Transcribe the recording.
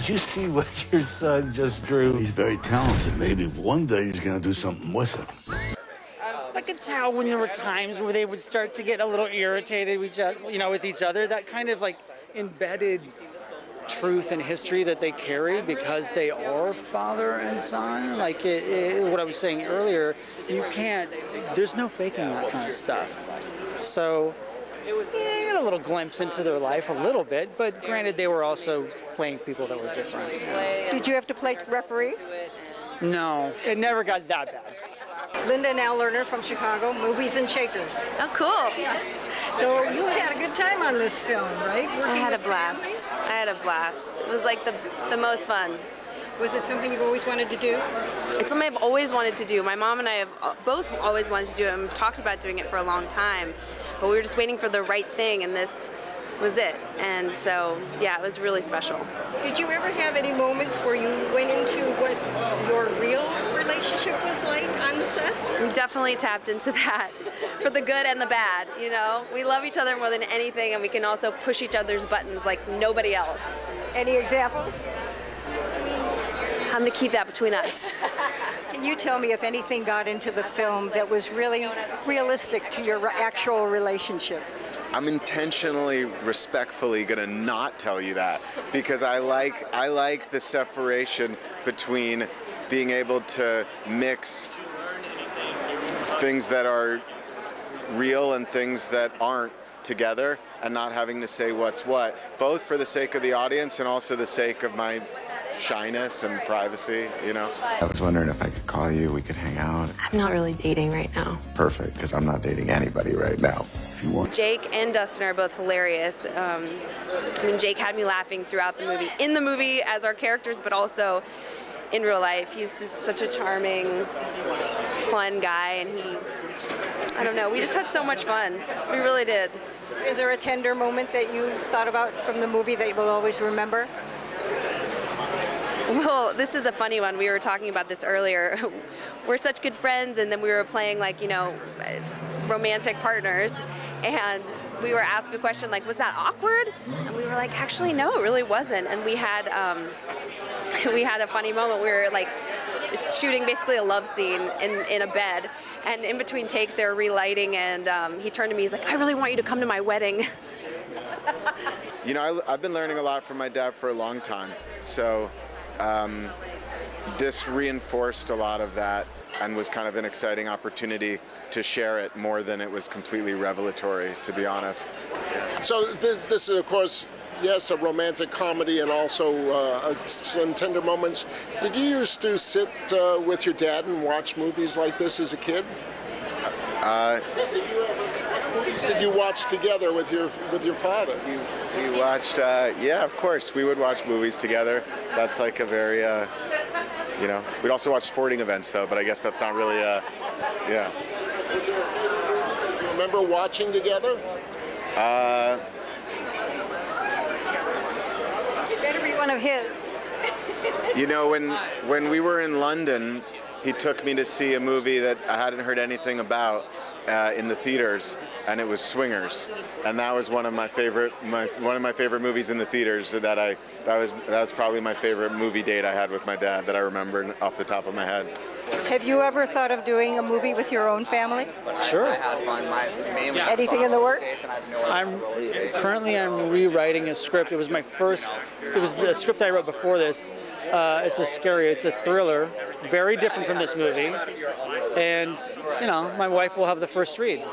Did you see what your son just drew? He's very talented. Maybe one day he's going to do something with it. I could tell when there were times where they would start to get a little irritated with each other. That kind of like embedded truth and history that they carry because they are father and son. Like what I was saying earlier, there's no faking that kind of stuff. So you get a little glimpse into their life a little bit, but granted they were also playing people that were different. Did you have to play referee? No, it never got that bad. Linda and Al Lerner from Chicago, Movies and Shakers. Oh, cool. Yes. So you had a good time on this film, right? I had a blast. It was like the most fun. Was it something you've always wanted to do? It's something I've always wanted to do. My mom and I have both always wanted to do it and talked about doing it for a long time. But we were just waiting for the right thing, and this was it. And so, yeah, it was really special. Did you ever have any moments where you went into what your real relationship was like on the set? We definitely tapped into that for the good and the bad, you know? We love each other more than anything, and we can also push each other's buttons like nobody else. Any examples? I'm gonna keep that between us. Can you tell me if anything got into the film that was really realistic to your actual relationship? I'm intentionally, respectfully gonna not tell you that because I like the separation between being able to mix things that are real and things that aren't together and not having to say what's what, both for the sake of the audience and also the sake of my shyness and privacy, you know? I was wondering if I could call you, we could hang out. I'm not really dating right now. Perfect, because I'm not dating anybody right now. If you want. Jake and Dustin are both hilarious. Jake had me laughing throughout the movie. In the movie as our characters, but also in real life. He's just such a charming, fun guy, and I don't know, we just had so much fun. We really did. Is there a tender moment that you thought about from the movie that you will always remember? Well, this is a funny one. We were talking about this earlier. We're such good friends, and then we were playing romantic partners, and we were asked a question like, was that awkward? And we were like, actually, no, it really wasn't. And we had a funny moment. We were like shooting basically a love scene in a bed, and in between takes they were relighting, and he turned to me, he's like, I really want you to come to my wedding. You know, I've been learning a lot from my dad for a long time, so this reinforced a lot of that and was kind of an exciting opportunity to share it more than it was completely revelatory, to be honest. So this is, of course, yes, a romantic comedy and also some tender moments. Did you used to sit with your dad and watch movies like this as a kid? Did you watch together with your father? We watched, yeah, of course. We would watch movies together. That's like a very, we'd also watch sporting events though, but I guess that's not really, yeah. Remember watching together? It better be one of his. You know, when we were in London, he took me to see a movie that I hadn't heard anything about in the theaters, and it was Swingers, and that was one of my favorite movies in the theaters. That was probably my favorite movie date I had with my dad that I remember off the top of my head. Have you ever thought of doing a movie with your own family? Sure. Anything in the works? I'm rewriting a script. It was the script I wrote before this. It's a thriller, very different from this movie. And, my wife will have the first read.